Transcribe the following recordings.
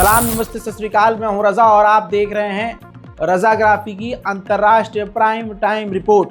सलाम नमस्ते सत श्री अकाल। मैं हूं रजा और आप देख रहे हैं रजाग्राफी की अंतर्राष्ट्रीय प्राइम टाइम रिपोर्ट।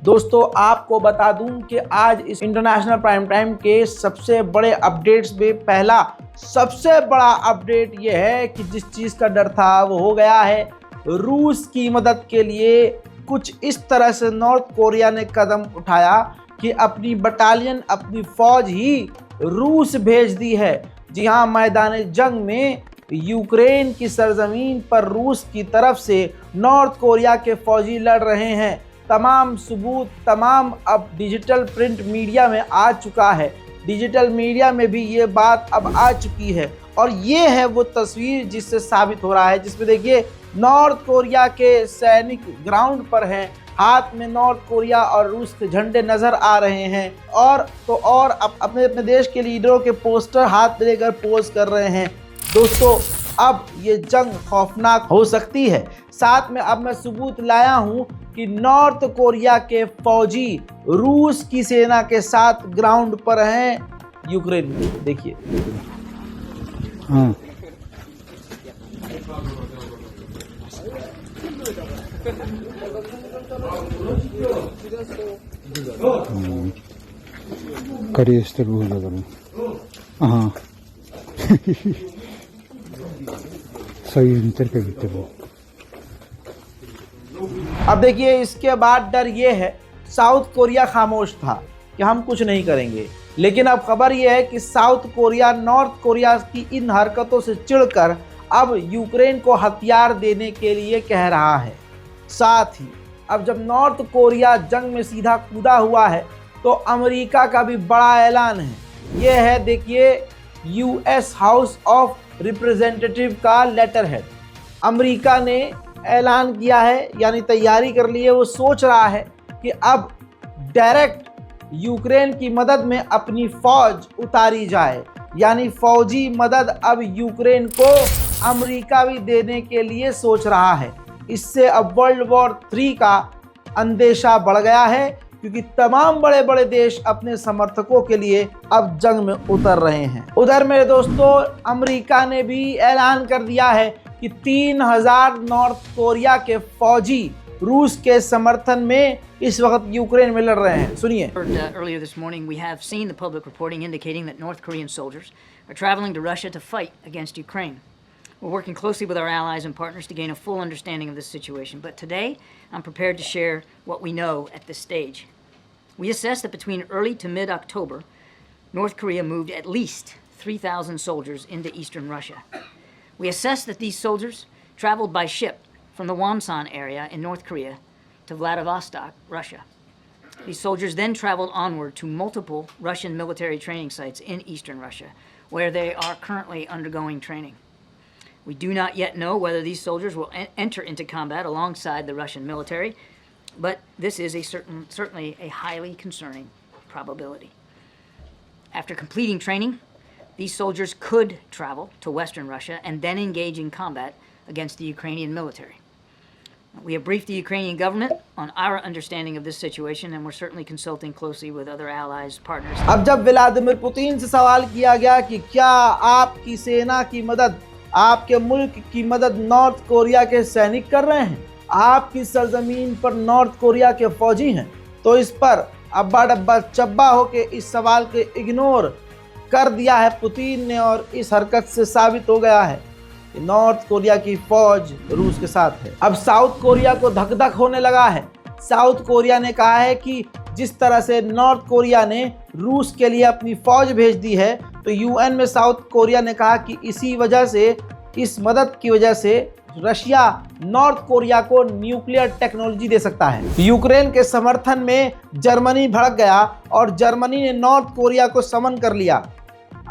दोस्तों आपको बता दूं कि आज इस इंटरनेशनल प्राइम टाइम के सबसे बड़े अपडेट्स में पहला सबसे बड़ा अपडेट ये है कि जिस चीज़ का डर था वो हो गया है। रूस की मदद के लिए कुछ इस तरह से नॉर्थ कोरिया ने कदम उठाया कि अपनी बटालियन अपनी फौज ही रूस भेज दी है। जी हाँ, मैदान जंग में यूक्रेन की सरजमीन पर रूस की तरफ से नॉर्थ कोरिया के फौजी लड़ रहे हैं। तमाम सबूत अब डिजिटल प्रिंट मीडिया में आ चुका है। डिजिटल मीडिया में भी ये बात अब आ चुकी है और ये है वो तस्वीर जिससे साबित हो रहा है, जिसमें देखिए नॉर्थ कोरिया के सैनिक ग्राउंड पर हैं, हाथ में नॉर्थ कोरिया और रूस के झंडे नजर आ रहे हैं और अपने देश के लीडरों के पोस्टर हाथ में लेकर पोज कर रहे हैं। दोस्तों अब ये जंग खौफनाक हो सकती है। साथ में अब मैं सबूत लाया हूं कि नॉर्थ कोरिया के फौजी रूस की सेना के साथ ग्राउंड पर हैं यूक्रेन में। देखिए अब देखिए इसके बाद डर ये है, साउथ कोरिया खामोश था कि हम कुछ नहीं करेंगे, लेकिन अब खबर ये है कि साउथ कोरिया नॉर्थ कोरिया की इन हरकतों से चिढ़कर अब यूक्रेन को हथियार देने के लिए कह रहा है। साथ ही अब जब नॉर्थ कोरिया जंग में सीधा कूदा हुआ है तो अमेरिका का भी बड़ा ऐलान है। ये है देखिए यूएस हाउस ऑफ रिप्रेजेंटेटिव का लेटर हेड। अमेरिका ने ऐलान किया है, यानी तैयारी कर ली है। वो सोच रहा है कि अब डायरेक्ट यूक्रेन की मदद में अपनी फौज उतारी जाए, यानी फौजी मदद अब यूक्रेन को अमेरिका भी देने के लिए सोच रहा है। इससे अब वर्ल्ड वॉर 3 का अंदेशा बढ़ गया है, क्योंकि तमाम बड़े बड़े देश अपने समर्थकों के लिए अब जंग में उतर रहे हैं। उधर मेरे दोस्तों अमेरिका ने भी ऐलान कर दिया है कि 3000 नॉर्थ कोरिया के फौजी रूस के समर्थन में इस वक्त यूक्रेन में लड़ रहे हैं। सुनिए। Earlier this morning we have seen the public reporting indicating that North Korean soldiers are traveling to Russia to fight against Ukraine. We're working closely with our allies and partners to gain a full understanding of this situation, but today I'm prepared to share what we know at this stage. We assess that between early to mid-October, North Korea moved at least 3,000 soldiers into eastern Russia. We assess that these soldiers traveled by ship from the Wonsan area in North Korea to Vladivostok, Russia. These soldiers then traveled onward to multiple Russian military training sites in eastern Russia, where they are currently undergoing training. We do not yet know whether these soldiers will enter into combat alongside the Russian military, but this is certainly a highly concerning probability. After completing training, these soldiers could travel to Western Russia and then engage in combat against the Ukrainian military. We have briefed the Ukrainian government on our understanding of this situation, and we're certainly consulting closely with other allies, partners. अब जब Vladimir Putin से सवाल किया गया कि क्या आपकी सेना की मदद, आपके मुल्क की मदद नॉर्थ कोरिया के सैनिक कर रहे हैं, आपकी सरजमीन पर नॉर्थ कोरिया के फौजी हैं, तो इस पर अब्बा डब्बा चब्बा होके इस सवाल के इग्नोर कर दिया है पुतिन ने। और इस हरकत से साबित हो गया है कि नॉर्थ कोरिया की फौज रूस के साथ है। अब साउथ कोरिया को धक धक होने लगा है। साउथ कोरिया ने कहा है कि जिस तरह से नॉर्थ कोरिया ने रूस के लिए अपनी फौज भेज दी है, तो यूएन में साउथ कोरिया ने कहा कि इसी वजह से, इस मदद की वजह से रशिया नॉर्थ कोरिया को न्यूक्लियर टेक्नोलॉजी दे सकता है। यूक्रेन के समर्थन में जर्मनी भड़क गया और जर्मनी ने नॉर्थ कोरिया को समन कर लिया,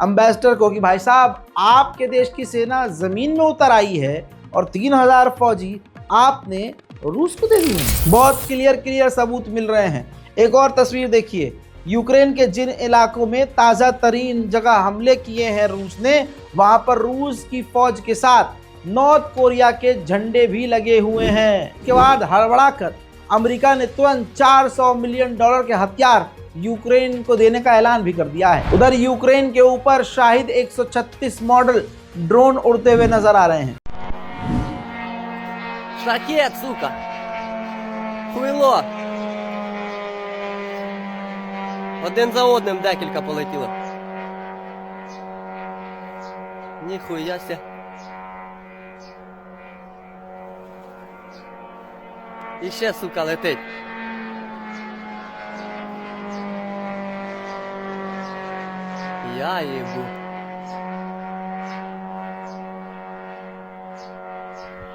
एम्बेसडर को, कि भाई साहब आपके देश की सेना जमीन में उतर आई है और 3000 फौजी आपने रूस को दे दिए। बहुत क्लियर सबूत मिल रहे हैं। एक और तस्वीर देखिए, यूक्रेन के जिन इलाकों में ताज़ा तरीन जगह हमले किए हैं रूस ने, वहां पर रूस की फौज के साथ नॉर्थ कोरिया के झंडे भी लगे हुए हैं। इसके बाद हड़बड़ाकर अमेरिका ने तुरंत $400 मिलियन के हथियार यूक्रेन को देने का ऐलान भी कर दिया है। उधर यूक्रेन के ऊपर शाहिद 136 मॉडल ड्रोन उड़ते हुए नजर आ रहे हैं। Шахет, сука! Хуйло! Один за одним декілька полетіло. Ніхуя ся. І ще, сука, летить. Я їбу.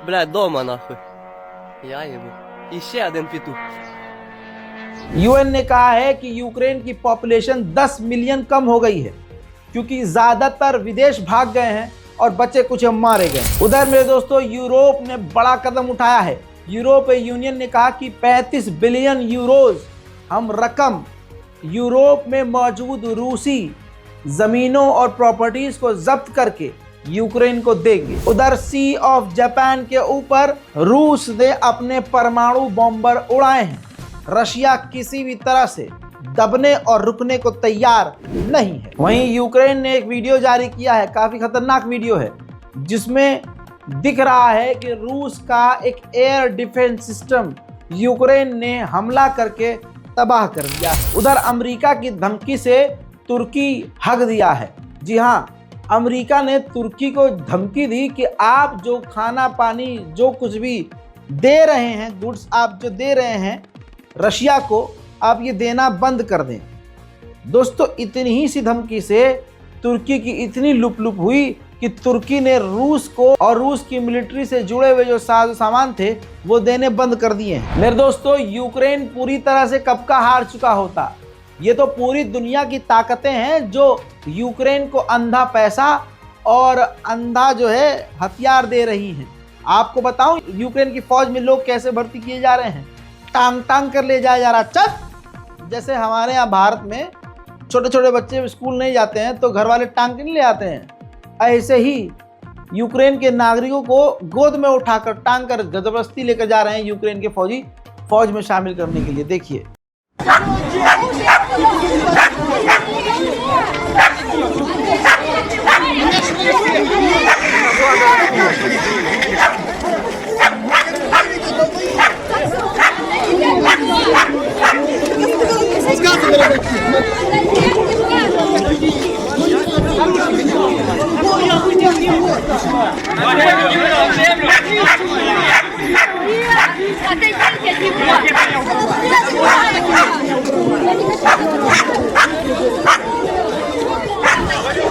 Блядь, дома нахуй. Я їбу. І ще один петух. यूएन ने कहा है कि यूक्रेन की पॉपुलेशन 10 मिलियन कम हो गई है क्योंकि ज्यादातर विदेश भाग गए हैं और बच्चे कुछ मारे गए। उधर मेरे दोस्तों यूरोप ने बड़ा कदम उठाया है। यूरोपीय यूनियन ने कहा कि 35 बिलियन यूरोज हम रकम यूरोप में मौजूद रूसी जमीनों और प्रॉपर्टीज को जब्त करके यूक्रेन को देंगे। उधर सी ऑफ जापान के ऊपर रूस ने अपने परमाणु बॉम्बर उड़ाए हैं। रशिया किसी भी तरह से दबने और रुकने को तैयार नहीं है। वहीं यूक्रेन ने एक वीडियो जारी किया है, काफी खतरनाक वीडियो है, जिसमें दिख रहा है कि रूस का एक एयर डिफेंस सिस्टम यूक्रेन ने हमला करके तबाह कर दिया। उधर अमेरिका की धमकी से तुर्की हक दिया है। जी हाँ, अमेरिका ने तुर्की को धमकी दी कि आप जो खाना पानी जो कुछ भी दे रहे हैं, गुड्स आप जो दे रहे हैं रशिया को, आप ये देना बंद कर दें। दोस्तों, इतनी ही सी धमकी से तुर्की की इतनी लुप हुई कि तुर्की ने रूस को और रूस की मिलिट्री से जुड़े हुए जो सामान थे वो देने बंद कर दिए हैं। मेरे दोस्तों, यूक्रेन पूरी तरह से कब का हार चुका होता। ये तो पूरी दुनिया की ताकतें हैं जो यूक्रेन को अंधा पैसा और अंधा जो है हथियार दे रही हैं। आपको बताऊं, यूक्रेन की फौज में लोग कैसे भर्ती किए जा रहे हैं, टांग टांग कर ले जाया जा रहा। चल, जैसे हमारे यहाँ भारत में छोटे छोटे बच्चे स्कूल नहीं जाते हैं तो घर वाले टांग के नहीं ले आते हैं, ऐसे ही यूक्रेन के नागरिकों को गोद में उठाकर टांग कर जबरदस्ती लेकर जा रहे हैं यूक्रेन के फौजी फौज में शामिल करने के लिए। देखिए,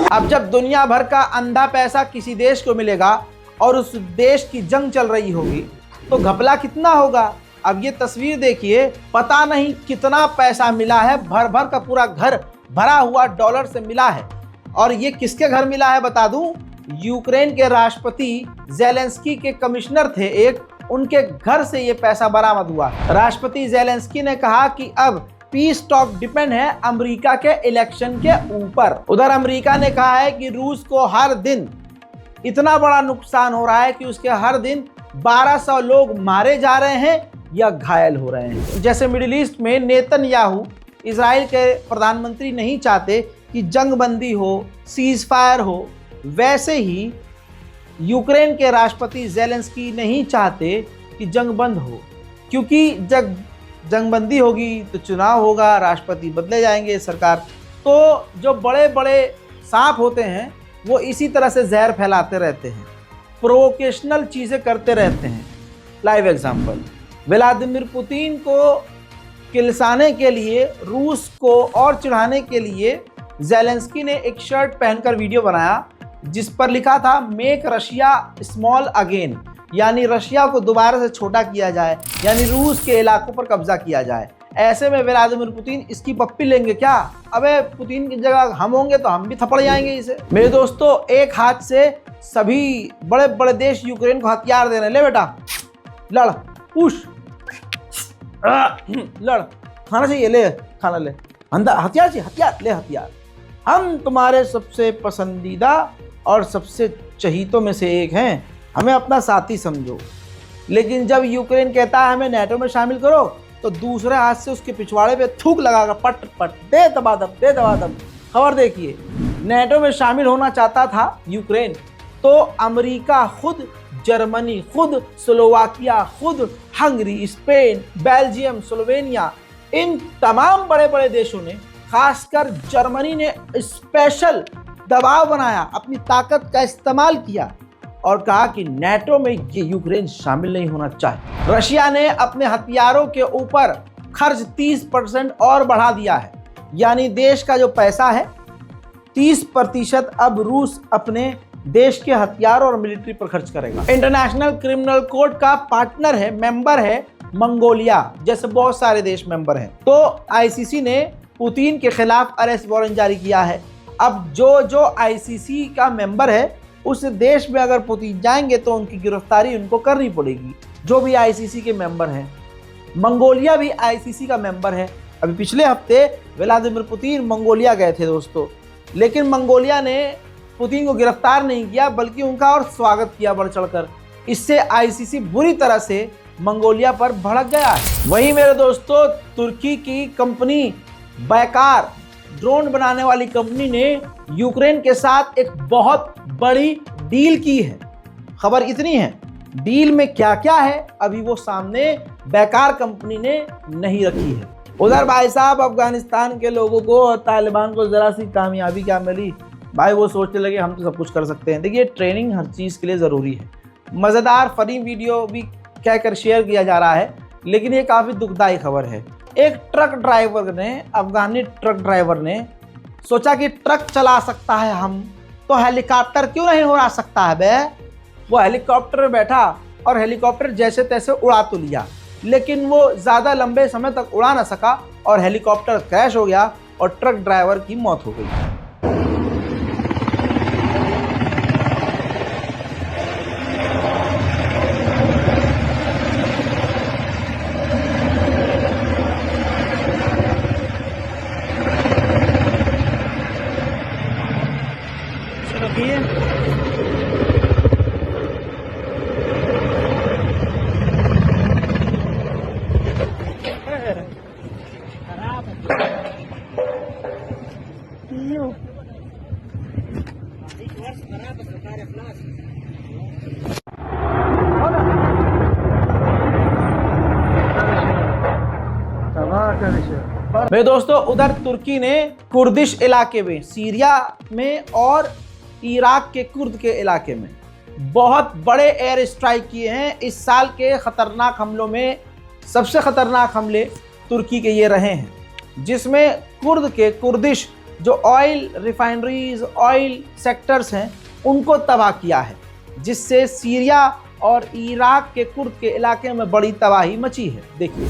अब जब दुनिया भर का अंधा पैसा किसी देश को मिलेगा और उस देश की जंग चल रही होगी तो घपला कितना होगा। अब ये तस्वीर देखिए, पता नहीं कितना पैसा मिला है, भर भर का पूरा घर भरा हुआ डॉलर से मिला है। और ये किसके घर मिला है बता दूं, यूक्रेन के राष्ट्रपति जेलेंस्की के कमिश्नर थे एक, उनके घर से ये पैसा बरामद हुआ। राष्ट्रपति जेलेंस्की ने कहा कि अब पीस टॉक डिपेंड है अमेरिका के इलेक्शन के ऊपर। उधर अमेरिका ने कहा है कि रूस को हर दिन इतना बड़ा नुकसान हो रहा है कि उसके हर दिन 1200 लोग मारे जा रहे हैं या घायल हो रहे हैं। जैसे मिडिल ईस्ट में नेतन्याहू इजराइल के प्रधानमंत्री नहीं चाहते कि जंग बंदी हो, सीज फायर हो, वैसे ही यूक्रेन के राष्ट्रपति जेलेंस्की नहीं चाहते कि जंग बंद हो, क्योंकि जब जंगबंदी होगी तो चुनाव होगा, राष्ट्रपति बदले जाएंगे, सरकार। तो जो बड़े बड़े सांप होते हैं वो इसी तरह से जहर फैलाते रहते हैं, प्रोवोकेशनल चीज़ें करते रहते हैं। लाइव एग्जांपल, व्लादिमीर पुतिन को किलसाने के लिए, रूस को और चिढ़ाने के लिए जेलेंस्की ने एक शर्ट पहनकर वीडियो बनाया जिस पर लिखा था मेक रशिया स्मॉल अगेन, यानी रशिया को दोबारा से छोटा किया जाए, यानी रूस के इलाकों पर कब्जा किया जाए। ऐसे में व्लादिमीर पुतिन इसकी पप्पी लेंगे क्या? अबे पुतिन की जगह हम होंगे तो हम भी थपड़ जाएंगे इसे। मेरे दोस्तों, एक हाथ से सभी बड़े बड़े देश यूक्रेन को हथियार दे रहे हैं। ले बेटा, लड़, पुश, लड़, खाना चाहिए, ले खाना, ले अंदर, हथियार चाहिए, हथियार ले, हथियार। हम तुम्हारे सबसे पसंदीदा और सबसे चहीतों में से एक हैं, हमें अपना साथी समझो। लेकिन जब यूक्रेन कहता है हमें नेटो में शामिल करो तो दूसरे हाथ से उसके पिछवाड़े पे थूक लगाकर पट पट दे दबादब, दे दबादब। खबर देखिए, नेटो में शामिल होना चाहता था यूक्रेन, तो अमेरिका खुद, जर्मनी खुद, स्लोवाकिया खुद, हंगरी, स्पेन, बेल्जियम, स्लोवेनिया, इन तमाम बड़े बड़े देशों ने, खासकर जर्मनी ने स्पेशल दबाव बनाया, अपनी ताकत का इस्तेमाल किया और कहा कि नेटो में ये यूक्रेन शामिल नहीं होना चाहिए। रशिया ने अपने हथियारों के ऊपर खर्च 30% और बढ़ा दिया है, यानी देश का जो पैसा है 30% अब रूस अपने देश के हथियारों और मिलिट्री पर खर्च करेगा। इंटरनेशनल क्रिमिनल कोर्ट का पार्टनर है, मेंबर है मंगोलिया, जैसे बहुत सारे देश मेंबर हैं। तो आईसीसी ने पुतिन के खिलाफ अरेस्ट वारंट जारी किया है। अब जो आईसीसी का मेंबर है उस देश में अगर पुतिन जाएंगे तो उनकी गिरफ्तारी उनको करनी पड़ेगी, जो भी आईसीसी के मेंबर हैं। मंगोलिया भी आईसीसी का मेंबर है। अभी पिछले हफ्ते व्लादिमीर पुतिन मंगोलिया गए थे दोस्तों, लेकिन मंगोलिया ने पुतिन को गिरफ्तार नहीं किया बल्कि उनका और स्वागत किया बढ़ चढ़कर। इससे आईसीसी बुरी तरह से मंगोलिया पर भड़क गया है। वहीं मेरे दोस्तों, तुर्की की कंपनी बैकार ड्रोन बनाने वाली कंपनी ने यूक्रेन के साथ एक बहुत बड़ी डील की है। खबर इतनी है, डील में क्या क्या है अभी वो सामने बैकार कंपनी ने नहीं रखी है। उधर भाई साहब अफगानिस्तान के लोगों को और तालिबान को जरा सी कामयाबी क्या मिली, भाई वो सोचने लगे हम तो सब कुछ कर सकते हैं। देखिए, ट्रेनिंग हर चीज़ के लिए ज़रूरी है। मज़ेदार फनी वीडियो भी कहकर शेयर किया जा रहा है, लेकिन ये काफ़ी दुखदाई खबर है। एक ट्रक ड्राइवर ने, अफगानी ट्रक ड्राइवर ने सोचा कि ट्रक चला सकता है हम, तो हेलीकॉप्टर क्यों नहीं उड़ा सकता है बे। वो हेलीकॉप्टर में बैठा और हेलीकॉप्टर जैसे तैसे उड़ा तो लिया, लेकिन वो ज़्यादा लंबे समय तक उड़ा ना सका और हेलीकॉप्टर क्रैश हो गया और ट्रक ड्राइवर की मौत हो गई। मेरे दोस्तों, उधर तुर्की ने कुर्दिश इलाके में, सीरिया में और इराक के कुर्द के इलाके में बहुत बड़े एयर स्ट्राइक किए हैं। इस साल के खतरनाक हमलों में सबसे खतरनाक हमले तुर्की के ये रहे हैं, जिसमें कुर्द के कुर्दिश जो ऑयल रिफाइनरीज, ऑयल सेक्टर्स हैं, उनको तबाह किया है, जिससे सीरिया और इराक के कुर्द के इलाके में बड़ी तबाही मची है। देखिए,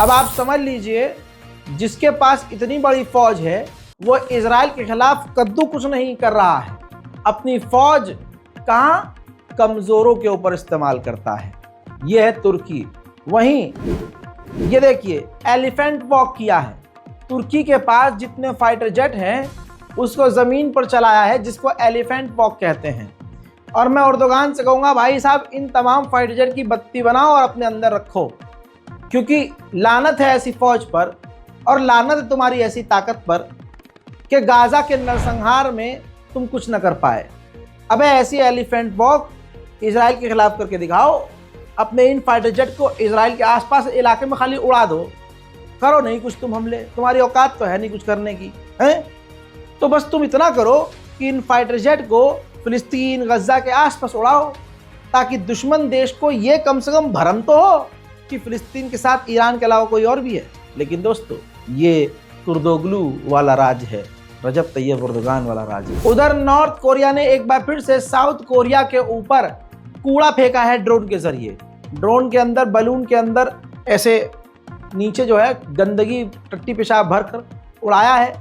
अब आप समझ लीजिए, जिसके पास इतनी बड़ी फौज है वो इजराइल के खिलाफ कद्दू कुछ नहीं कर रहा है। अपनी फौज कहाँ, कमजोरों के ऊपर इस्तेमाल करता है। यह है तुर्की। वहीं ये देखिए, एलिफेंट वॉक किया है। तुर्की के पास जितने फाइटर जेट हैं उसको ज़मीन पर चलाया है, जिसको एलिफेंट वॉक कहते हैं। और मैं अर्दोगान से कहूँगा, भाई साहब, इन तमाम फाइटर जेट की बत्ती बनाओ और अपने अंदर रखो, क्योंकि लानत है ऐसी फौज पर और लानत है तुम्हारी ऐसी ताकत पर कि गाज़ा के नरसंहार में तुम कुछ न कर पाए। अबे ऐसी एलिफेंट वॉक इजराइल के खिलाफ करके दिखाओ। अपने इन फाइटर जेट को इजराइल के आसपास इलाके में खाली उड़ा दो, करो नहीं कुछ तुम हमले। तुम्हारी औकात तो है नहीं कुछ करने की, हैं? तो बस तुम इतना करो कि इन फाइटर जेट को फिलिस्तीन गजा के आसपास उड़ाओ, ताकि दुश्मन देश को ये कम से कम भरम तो हो कि फिलिस्तीन के साथ ईरान के अलावा कोई और भी है। लेकिन दोस्तों, ये कुर्दोगलू वाला राज है, रजब तैयब एर्दोगान वाला राज है। उधर नॉर्थ कोरिया ने एक बार फिर से साउथ कोरिया के ऊपर कूड़ा फेंका है ड्रोन के जरिए। ड्रोन के अंदर, बलून के अंदर ऐसे नीचे जो है गंदगी, टट्टी पेशाब भर कर उड़ाया है।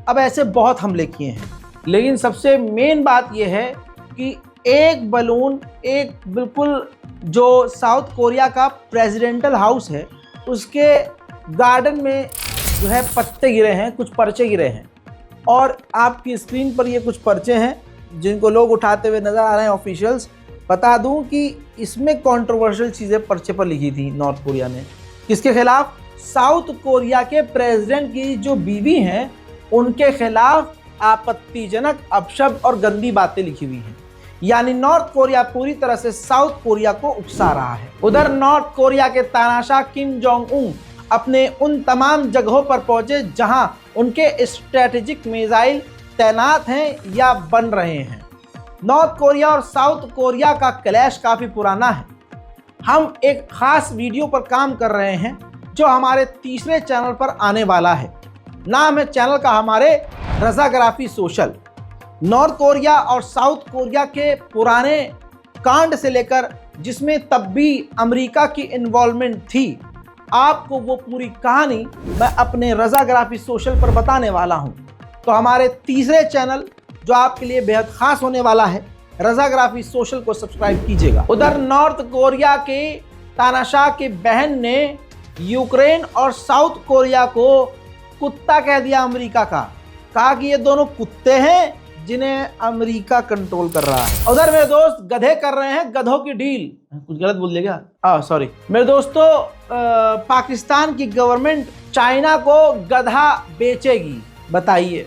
अब ऐसे बहुत हमले किए हैं, लेकिन सबसे मेन बात यह है कि एक बलून, एक बिल्कुल जो साउथ कोरिया का प्रेसिडेंटल हाउस है उसके गार्डन में जो है पत्ते गिरे हैं, कुछ पर्चे गिरे हैं। और आपकी स्क्रीन पर ये कुछ पर्चे हैं जिनको लोग उठाते हुए नजर आ रहे हैं, ऑफिशियल्स। बता दूं कि इसमें कंट्रोवर्शियल चीज़ें पर्चे पर लिखी थी नॉर्थ कोरिया ने। किसके खिलाफ? साउथ कोरिया के प्रेसिडेंट की जो बीवी हैं उनके खिलाफ आपत्तिजनक अपशब्द और गंदी बातें लिखी हुई हैं। यानी नॉर्थ कोरिया पूरी तरह से साउथ कोरिया को उकसा रहा है। उधर नॉर्थ कोरिया के तानाशाह किम जोंग उन अपने उन तमाम जगहों पर पहुंचे जहां उनके स्ट्रेटेजिक मिसाइल तैनात हैं या बन रहे हैं। नॉर्थ कोरिया और साउथ कोरिया का क्लैश काफ़ी पुराना है। हम एक खास वीडियो पर काम कर रहे हैं जो हमारे तीसरे चैनल पर आने वाला है। नाम है चैनल का हमारे रजाग्राफी सोशल। नॉर्थ कोरिया और साउथ कोरिया के पुराने कांड से लेकर, जिसमें तब भी अमेरिका की इन्वॉल्वमेंट थी, आपको वो पूरी कहानी मैं अपने रजाग्राफी सोशल पर बताने वाला हूं। तो हमारे तीसरे चैनल जो आपके लिए बेहद खास होने वाला है, रजाग्राफी सोशल को सब्सक्राइब कीजिएगा। उधर नॉर्थ कोरिया के तानाशाह की बहन ने यूक्रेन और साउथ कोरिया को कुत्ता कह दिया अमेरिका का। कहा कि ये दोनों कुत्ते हैं जिन्हें अमेरिका कंट्रोल कर रहा है। उधर मेरे दोस्त गधे कर रहे हैं गधों की डील। कुछ गलत बोल दिया क्या? सॉरी मेरे दोस्तों, पाकिस्तान की गवर्नमेंट चाइना को गधा बेचेगी। बताइए,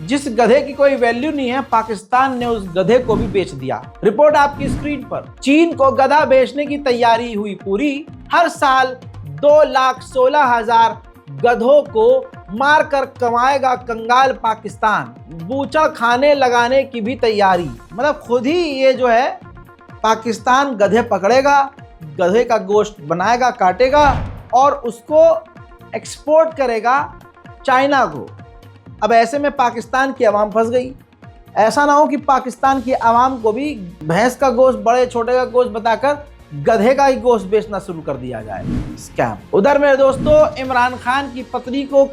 जिस गधे की कोई वैल्यू नहीं है, पाकिस्तान ने उस गधे को भी बेच दिया। रिपोर्ट आपकी स्क्रीन पर। चीन को गधा बेचने की तैयारी हुई पूरी। हर साल 2,16,000 गधों को मारकर कमाएगा कंगाल पाकिस्तान। बूचड़ खाने लगाने की भी तैयारी, मतलब खुद ही ये जो है पाकिस्तान गधे पकड़ेगा, गधे का गोश्त बनाएगा, काटेगा और उसको एक्सपोर्ट करेगा चाइना को। अब ऐसे में पाकिस्तान की आवाम फंस गई। ऐसा ना हो कि पाकिस्तान की आवाम को भी भैंस का गोश्त, बड़े छोटे का गोश्त बताकर गधे का ही गोश्त बेचना शुरू कर दिया जाए। स्कैम। उधर मेरे दोस्तों, इमरान खान की पत्नी को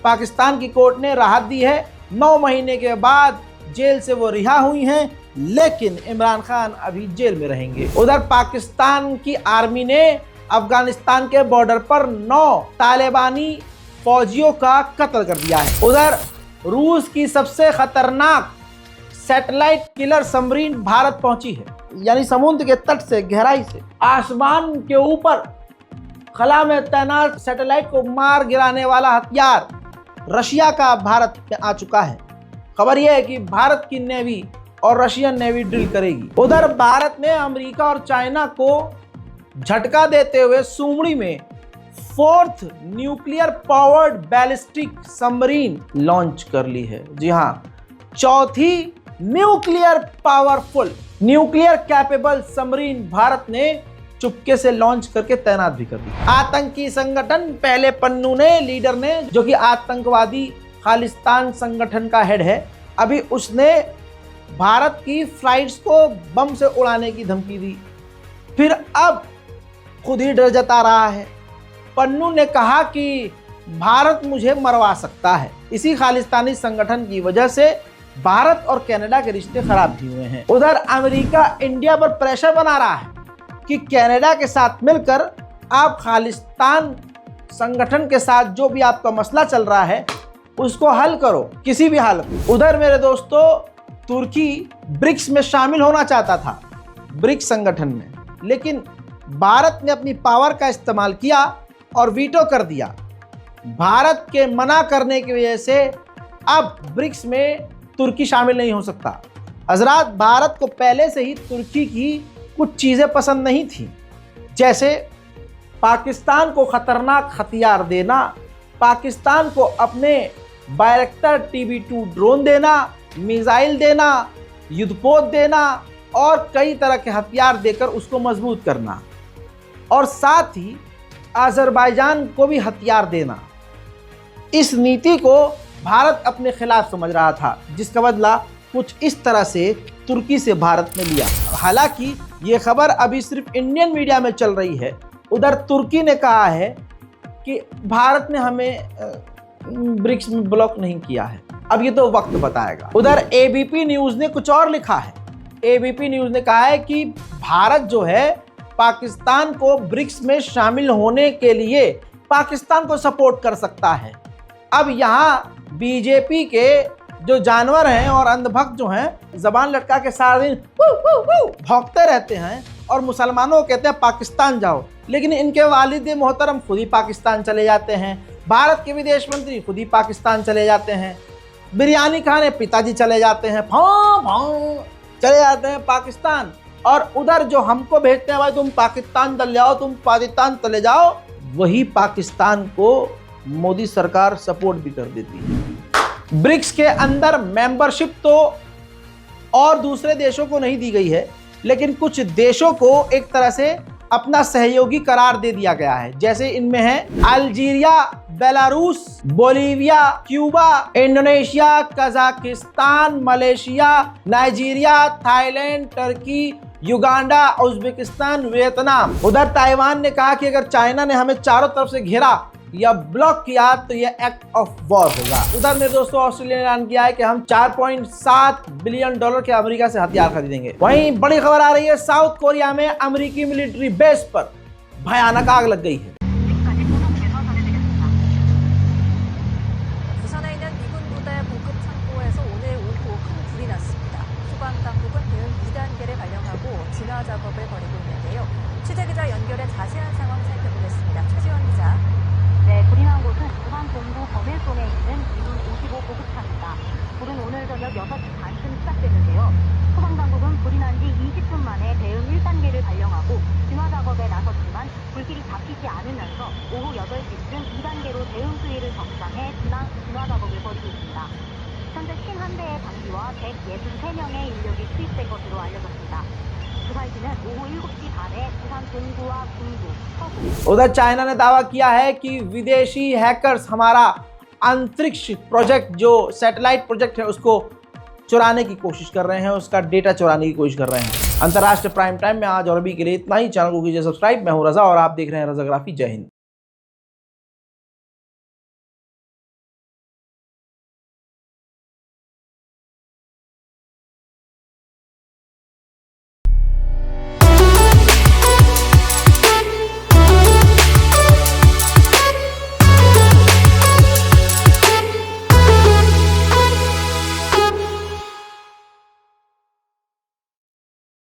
पाकिस्तान की कोर्ट ने राहत दी है। 9 महीने के बाद जेल से वो रिहा हुई हैं, लेकिन इमरान खान अभी जेल में रहेंगे। उधर पाकिस्तान की आर्मी ने अफगानिस्तान के बॉर्डर पर 9 तालिबानी फौजियों का कत्ल कर दिया है। उधर रूस की सबसे खतरनाक सैटेलाइट किलर सबमरीन भारत पहुंची है, यानी समुद्र के तट से, गहराई से, आसमान के ऊपर खला में तैनात सैटेलाइट को मार गिराने वाला हथियार रशिया का भारत में आ चुका है। खबर यह है कि भारत की नेवी और रशियन नेवी ड्रिल करेगी। उधर भारत ने अमेरिका और चाइना को झटका देते हुए सुमड़ी में 4th nuclear powered ballistic submarine launch कर ली है। जी हाँ, 4थी nuclear powerful, nuclear capable submarine Bharat ने चुपके से लॉन्च करके तैनात भी कर दी। आतंकी संगठन पहले पन्नू ने, लीडर ने, जो कि आतंकवादी खालिस्तान संगठन का हेड है, अभी उसने भारत की फ्लाइट्स को बम से उड़ाने की धमकी दी। फिर अब खुद ही डर जता रहा है। पन्नू ने कहा कि भारत मुझे मरवा सकता है। इसी खालिस्तानी संगठन की वजह से भारत और कनाडा के रिश्ते खराब भी हुए हैं। उधर अमेरिका इंडिया पर प्रेशर बना रहा है कि कनाडा के साथ मिलकर आप खालिस्तान संगठन के साथ जो भी आपका मसला चल रहा है उसको हल करो किसी भी हालत में। उधर मेरे दोस्तों, तुर्की ब्रिक्स में शामिल होना चाहता था, ब्रिक्स संगठन में, लेकिन भारत ने अपनी पावर का इस्तेमाल किया और वीटो कर दिया। भारत के मना करने की वजह से अब ब्रिक्स में तुर्की शामिल नहीं हो सकता। हजरात, भारत को पहले से ही तुर्की की कुछ चीज़ें पसंद नहीं थी, जैसे पाकिस्तान को खतरनाक हथियार देना, पाकिस्तान को अपने बायरेक्टर TB2 ड्रोन देना, मिसाइल देना, युद्धपोत देना और कई तरह के हथियार देकर उसको मजबूत करना, और साथ ही अजरबैजान को भी हथियार देना। इस नीति को भारत अपने खिलाफ समझ रहा था, जिसका बदला कुछ इस तरह से तुर्की से भारत ने लिया। हालांकि ये खबर अभी सिर्फ इंडियन मीडिया में चल रही है। उधर तुर्की ने कहा है कि भारत ने हमें ब्रिक्स में ब्लॉक नहीं किया है। अब ये तो वक्त बताएगा। उधर ABP न्यूज़ ने कुछ और लिखा है। ABP न्यूज़ ने कहा है कि भारत जो है पाकिस्तान को ब्रिक्स में शामिल होने के लिए पाकिस्तान को सपोर्ट कर सकता है। अब यहाँ BJP के जो जानवर हैं और अंधभक्त जो हैं, जबान लटका के सारा दिन भौंकते रहते हैं और मुसलमानों को कहते हैं पाकिस्तान जाओ, लेकिन इनके वालिद मोहतरम खुद ही पाकिस्तान चले जाते हैं। भारत के विदेश मंत्री खुद ही पाकिस्तान चले जाते हैं। बिरयानी खाने पिताजी चले जाते हैं, चले जाते हैं पाकिस्तान। और उधर जो हमको भेजते हैं, भाई तुम पाकिस्तान चले जाओ, तुम पाकिस्तान चले जाओ, वही पाकिस्तान को मोदी सरकार सपोर्ट भी कर देती है। ब्रिक्स के अंदर मेंबरशिप तो और दूसरे देशों को नहीं दी गई है, लेकिन कुछ देशों को एक तरह से अपना सहयोगी करार दे दिया गया है। जैसे इनमें है Algeria, Belarus, Bolivia, Cuba, Indonesia, Kazakhstan, Malaysia, Nigeria, Thailand, Turkey, Uganda, Uzbekistan, Vietnam. उधर ताइवान ने कहा कि अगर चाइना ने हमें चारों तरफ से घेरा या ब्लॉक किया तो यह एक्ट ऑफ वॉर होगा। उधर मेरे दोस्तों ऑस्ट्रेलिया ने ऐलान किया है कि हम $4.7 बिलियन के अमेरिका से हथियार खरीदेंगे। वहीं बड़ी खबर आ रही है, साउथ कोरिया में अमेरिकी मिलिट्री बेस पर भयानक आग लग गई है। 부산에 있는 미군 부대 보급 창고에서 오늘 오후 큰 불이 났습니다. 소방 당국은 대응 2단계를 발령하고 진화 작업을 벌이고 있는데요. 취재 기자 연결해 자세한 상황 살펴보겠습니다. 최지원 기자. 네, 불이 난 곳은 부산 동부 범일동에 있는 미군 55 보급차입니다. 불은 오늘 저녁 6시 반쯤 시작됐는데요. 소방당국은 불이 난 뒤 20분 만에 대응 1단계를 발령하고 진화 작업에 나섰지만 불길이 잡히지 않으면서 오후 8시쯤 2단계로 대응 수위를 정상해 진화 작업을 벌이고 있습니다. 현재 51대의 장비와 163명의 인력이 투입된 것으로 알려졌습니다. 부산시는 오후 7시 반에 부산 동구와 중구, 서구 उधर चाइना ने दावा किया है कि विदेशी हैकर्स हमारा अंतरिक्ष प्रोजेक्ट, जो सैटेलाइट प्रोजेक्ट है, उसको चुराने की कोशिश कर रहे हैं, उसका डेटा चुराने की कोशिश कर रहे हैं। अंतर्राष्ट्रीय प्राइम टाइम में आज और अभी के लिए इतना ही। चैनल को कीजिए सब्सक्राइब। मैं हूं रजा और आप देख रहे हैं रजाग्राफी। जय हिंद।